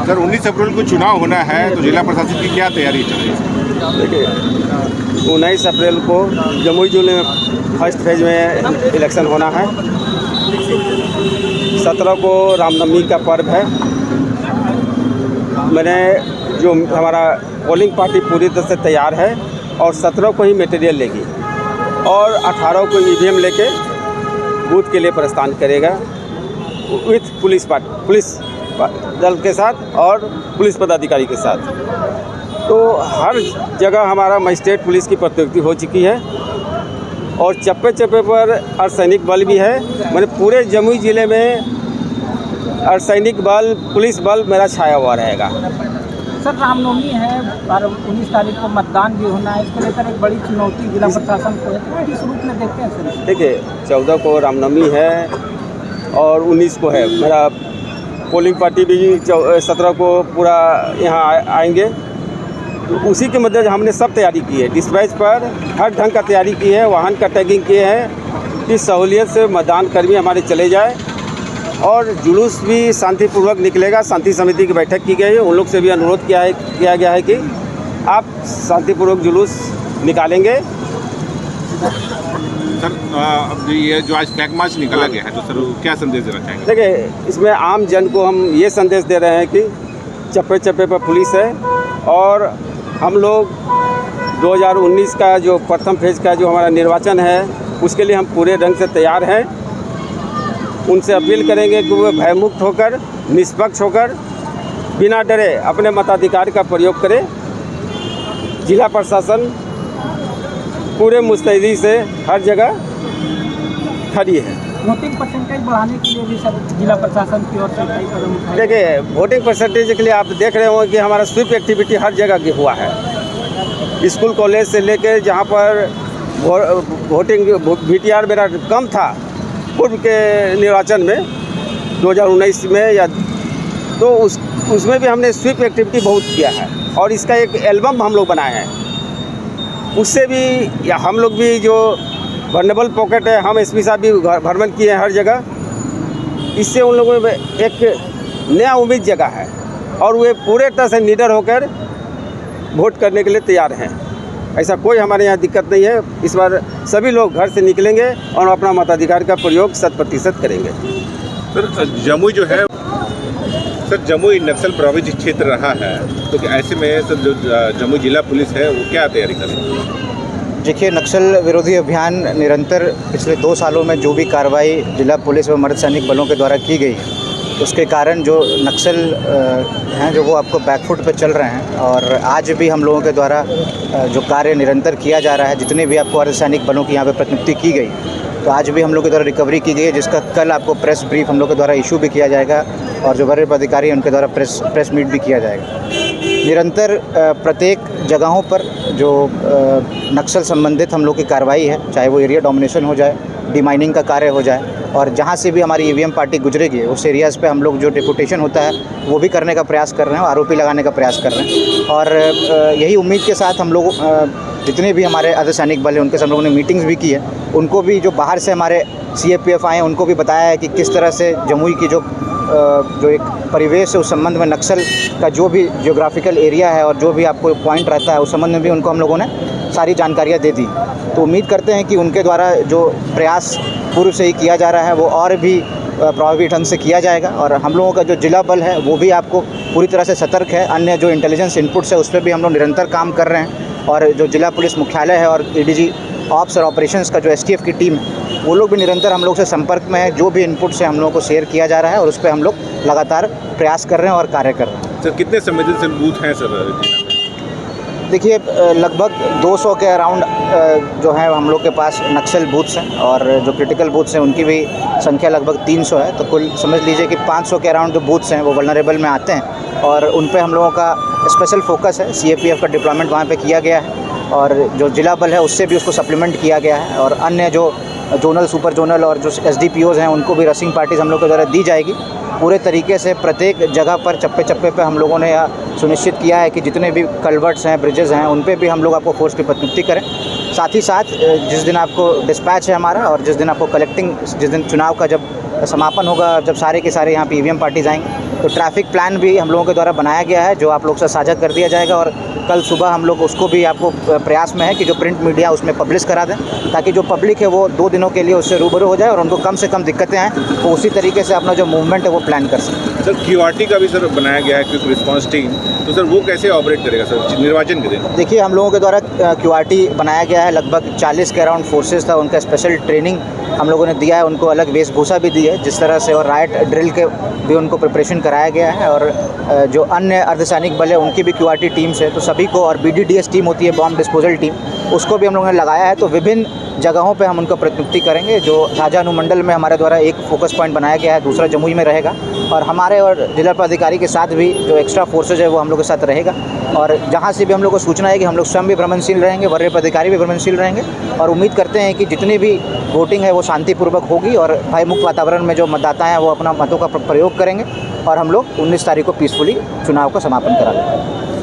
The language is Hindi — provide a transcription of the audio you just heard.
सर 19 अप्रैल को चुनाव होना है तो जिला प्रशासन की क्या तैयारी चल रही है? देखिए 19 अप्रैल को जमुई जिले में फर्स्ट फेज में इलेक्शन होना है। 17 को रामनवमी का पर्व है। मैंने जो हमारा पोलिंग पार्टी पूरी तरह से तैयार है और 17 को ही मटेरियल लेगी और 18 को ईवीएम लेके बूथ के लिए प्रस्थान करेगा विथ पुलिस दल के साथ और पुलिस पदाधिकारी के साथ। तो हर जगह हमारा मजिस्ट्रेट पुलिस की प्रतिनियुक्ति हो चुकी है और चप्पे चप्पे पर अर्धसैनिक बल भी है। मैंने पूरे जमुई ज़िले में अर्धसैनिक बल पुलिस बल मेरा छाया हुआ रहेगा। सर रामनवमी है, 19 तारीख को मतदान भी होना है, इसको लेकर एक बड़ी चुनौती जिला प्रशासन को है, किस रूप में देखते हैं सर? देखिए 14 को रामनवमी है और 19 को है। मेरा पोलिंग पार्टी भी 17 को पूरा यहाँ आएंगे। तो उसी के मद्देनजर हमने सब तैयारी की है। डिस्पैच पर हर ढंग का तैयारी की है, वाहन का टैगिंग किए हैं कि सहूलियत से मतदान कर्मी हमारे चले जाए और जुलूस भी शांतिपूर्वक निकलेगा। शांति समिति की बैठक की गई है, उन लोग से भी अनुरोध किया गया है कि आप शांतिपूर्वक जुलूस निकालेंगे। सर अब ये जो आज फ्लैग मार्च निकाला गया है तो सर क्या संदेश देना चाहेंगे? देखिए इसमें आम जन को हम ये संदेश दे रहे हैं कि चप्पे चप्पे पर पुलिस है और हम लोग 2019 का जो प्रथम फेज का जो हमारा निर्वाचन है उसके लिए हम पूरे ढंग से तैयार हैं। उनसे अपील करेंगे कि वो भयमुक्त होकर निष्पक्ष होकर बिना डरे अपने मताधिकार का प्रयोग करें। जिला प्रशासन पूरे मुस्तैदी से हर जगह खड़ी है। वोटिंग परसेंटेज बढ़ाने के लिए भी सर जिला प्रशासन की ओर से कई कदम उठाए। देखिए वोटिंग परसेंटेज के लिए आप देख रहे हो कि हमारा स्वीप एक्टिविटी हर जगह हुआ है। स्कूल कॉलेज से लेकर जहाँ पर वोटिंग VTR मेरा कम था पूर्व के निर्वाचन में 2019 में या तो उसमें भी हमने स्वीप एक्टिविटी बहुत किया है और इसका एक एल्बम हम लोग बनाए हैं। उससे भी या हम लोग भी जो वर्नेबल पॉकेट है, हम SP साहब भी भ्रमण किए हैं हर जगह। इससे उन लोगों में एक नया उम्मीद जगह है और वे पूरे तरह से निडर होकर वोट करने के लिए तैयार हैं। ऐसा कोई हमारे यहाँ दिक्कत नहीं है। इस बार सभी लोग घर से निकलेंगे और अपना मताधिकार का प्रयोग 100% करेंगे। सर जमुई जो है सर जमुई नक्सल प्रभावित क्षेत्र रहा है तो ऐसे में सर जो जमुई जिला पुलिस है वो क्या तैयारी कर रही है? देखिए नक्सल विरोधी अभियान निरंतर पिछले 2 सालों में जो भी कार्रवाई जिला पुलिस व अर्धसैनिक बलों के द्वारा की गई उसके कारण जो नक्सल हैं जो वो आपको बैकफुट पे चल रहे हैं और आज भी हम लोगों के द्वारा जो कार्य निरंतर किया जा रहा है, जितने भी आपको अर्धसैनिक बलों की यहाँ पे प्रतिनियुक्ति की गई तो आज भी हम लोग के द्वारा रिकवरी की गई है, जिसका कल आपको प्रेस ब्रीफ हम लोग के द्वारा इशू भी किया जाएगा और जो वरीय पदाधिकारी हैं उनके द्वारा प्रेस मीट भी किया जाएगा। निरंतर प्रत्येक जगहों पर जो नक्सल संबंधित हम लोग की कार्रवाई है, चाहे वो एरिया डोमिनेशन हो जाए, डिमाइनिंग का कार्य हो जाए और जहाँ से भी हमारी EVM पार्टी गुजरेगी उस एरियाज़ पे हम लोग जो डिपुटेशन होता है वो भी करने का प्रयास कर रहे हैं, आरोपी लगाने का प्रयास कर रहे हैं। और यही उम्मीद के साथ हम लोग जितने भी हमारे अर्धसैनिक बल हैं उनके साथ हम लोगों ने मीटिंग्स भी की है। उनको भी जो बाहर से हमारे CAPF आए हैं उनको भी बताया है कि किस तरह से जमुई की जो एक परिवेश है उस संबंध में नक्सल का जो भी जियोग्राफिकल एरिया है और जो भी आपको पॉइंट रहता है उस संबंध में भी उनको हम लोगों ने सारी जानकारियाँ दे दी। तो उम्मीद करते हैं कि उनके द्वारा जो प्रयास पूर्व से ही किया जा रहा है वो और भी प्रभावी ढंग से किया जाएगा और हम लोगों का जो जिला बल है वो भी आपको पूरी तरह से सतर्क है। अन्य जो इंटेलिजेंस इनपुट्स है उस पर भी हम लोग निरंतर काम कर रहे हैं और जो जिला पुलिस मुख्यालय है और ADG ऑप्स और ऑपरेशंस का जो STF की टीम है वो लोग भी निरंतर हम लोग से संपर्क में है। जो भी इनपुट से हम लोगों को शेयर किया जा रहा है और उस पर हम लोग लगातार प्रयास कर रहे हैं और कार्य कर रहे हैं। सर कितने संवेदनशील बूथ हैं सर? देखिए लगभग 200 के अराउंड जो है हम लोग के पास नक्सल बूथ्स हैं और जो क्रिटिकल बूथ्स हैं उनकी भी संख्या लगभग 300 है। तो कुल समझ लीजिए कि 500 के अराउंड जो बूथ्स हैं वो वल्नरेबल में आते हैं और उन पे हम लोगों का स्पेशल फोकस है। CAPF का डिप्लॉयमेंट वहाँ पे किया गया है और जो जिला बल है उससे भी उसको सप्लीमेंट किया गया है और अन्य जो जोनल सुपर जोनल और जो SDPOs हैं उनको भी रसिंग पार्टीज हम लोग के द्वारा दी जाएगी। पूरे तरीके से प्रत्येक जगह पर चप्पे चप्पे पे हम लोगों ने यह सुनिश्चित किया है कि जितने भी कल्वर्ट्स हैं, ब्रिजेस हैं, उन पे भी हम लोग आपको फोर्स की प्रतिनियुक्ति करें। साथ ही साथ जिस दिन आपको डिस्पैच है हमारा और जिस दिन आपको कलेक्टिंग, जिस दिन चुनाव का जब समापन होगा जब सारे के सारे यहाँ पे ईवीएम पार्टीज आएंगे। तो ट्रैफिक प्लान भी हम लोगों के द्वारा बनाया गया है, जो आप लोग से साझा कर दिया जाएगा, और कल सुबह हम लोग उसको भी आपको प्रयास में है कि जो प्रिंट मीडिया उसमें पब्लिश करा दें, ताकि जो पब्लिक है वो 2 दिनों के लिए उससे रूबरू हो जाए और उनको कम से कम दिक्कतें आएँ, तो उसी तरीके से अपना जो मूवमेंट है वो प्लान कर सकें। सर क्यूआरटी का भी सर बनाया गया है, क्विक रिस्पांस टीम, तो सर वो कैसे ऑपरेट करेगा सर निर्वाचन के दिन? देखिए, हम लोगों के द्वारा क्यूआरटी बनाया गया है, लगभग 40 के अराउंड फोर्सेस था, उनका स्पेशल ट्रेनिंग हम लोगों ने दिया है, उनको अलग वेशभूषा भी दी है जिस तरह से, और राइट ड्रिल के भी उनको प्रिपरेशन कराया गया है, और जो अन्य अर्धसैनिक बल है उनकी भी क्यूआरटी टीम्स है, तो सभी को, और BDDS टीम होती है, बॉम्ब डिस्पोजल टीम, उसको भी हम लोगों ने लगाया है। तो विभिन्न जगहों पे हम उनको प्रतिनियुक्ति करेंगे। जो झाझा अनुमंडल में हमारे द्वारा एक फोकस पॉइंट बनाया गया है, दूसरा जमुई में रहेगा, और हमारे और जिला पदाधिकारी के साथ भी जो एक्स्ट्रा फोर्सेज है वो हम लोग के साथ रहेगा। और जहाँ से भी हम लोग को सूचना है कि हम लोग स्वयं भी भ्रमणशील रहेंगे, वरीय पदाधिकारी भी भ्रमणशील रहेंगे, और उम्मीद करते हैं कि जितनी भी वोटिंग है वो शांतिपूर्वक होगी और भयमुक्त वातावरण में जो मतदाता हैं वो अपना मतों का प्रयोग करेंगे, और हम लोग 19 तारीख को पीसफुली चुनाव का समापन करा लेंगे।